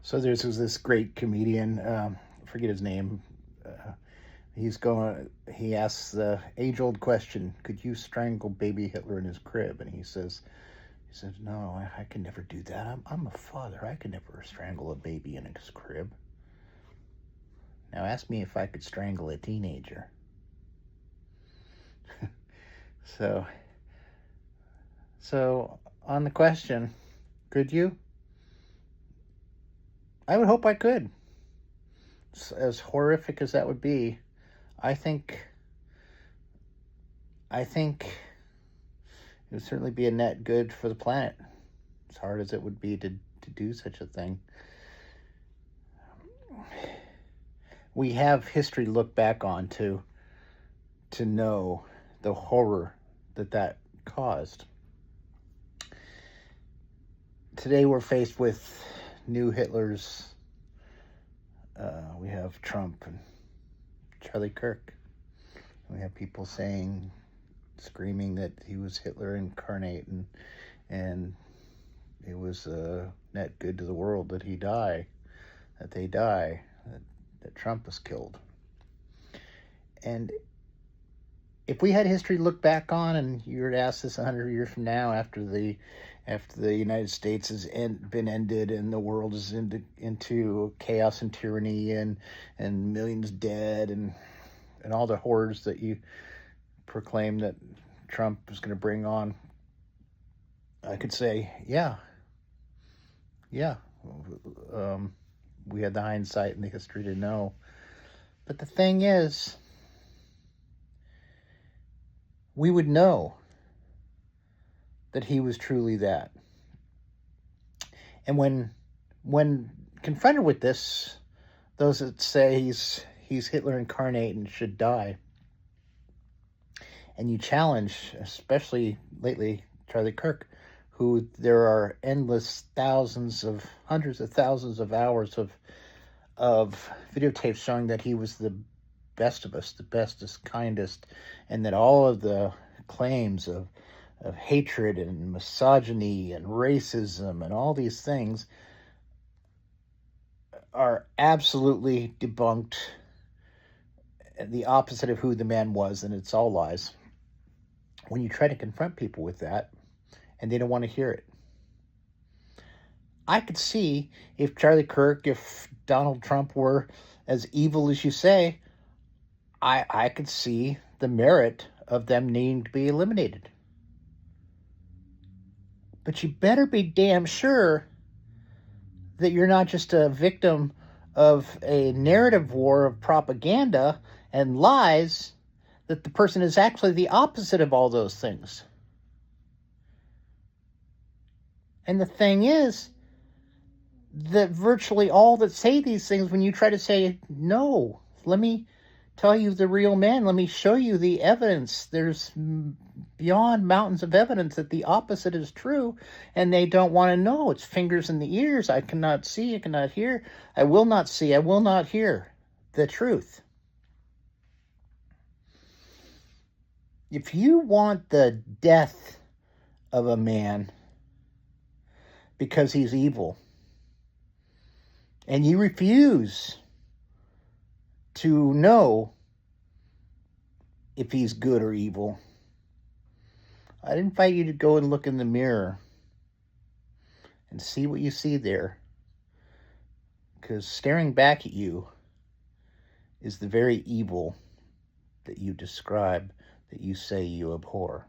So there's this great comedian, I forget his name. Uh, he asks the age old question, could you strangle baby Hitler in his crib? And he says, no, I can never do that. I'm a father. I can never strangle a baby in his crib. Now ask me if I could strangle a teenager. So, so on the question, could you? I would hope I could. As horrific as that would be, I think I think it would certainly be a net good for the planet. As hard as it would be to do such a thing. We have history to look back on to know the horror that caused. Today we're faced with new Hitlers. We have Trump and Charlie Kirk. We have people screaming that he was Hitler incarnate, and it was a net good to the world that they die, that Trump was killed. And if we had history to look back on, and you were to ask this 100 years from now, after the United States has been ended and the world is into chaos and tyranny and millions dead and all the horrors that you proclaim that Trump is going to bring on, I could say, yeah. We had the hindsight and the history to know. But the thing is, we would know that he was truly that. And when confronted with this, those that say he's Hitler incarnate and should die, and you challenge, especially lately, Charlie Kirk, who there are hundreds of thousands of hours of videotapes showing that he was the best of us, the bestest, kindest, and that all of the claims of hatred and misogyny and racism and all these things are absolutely debunked, the opposite of who the man was, and it's all lies. When you try to confront people with that, and they don't want to hear it. I could see if Charlie Kirk, if Donald Trump were as evil as you say, I could see the merit of them needing to be eliminated. But you better be damn sure that you're not just a victim of a narrative war of propaganda and lies, that the person is actually the opposite of all those things. And the thing is that virtually all that say these things, when you try to say, no, let me tell you the real man, let me show you the evidence, there's beyond mountains of evidence that the opposite is true, and they don't want to know. It's fingers in the ears. I cannot see, I cannot hear, I will not see, I will not hear the truth. If you want the death of a man because he's evil, and you refuse to know if he's good or evil, I'd invite you to go and look in the mirror and see what you see there. Because staring back at you is the very evil that you describe, that you say you abhor.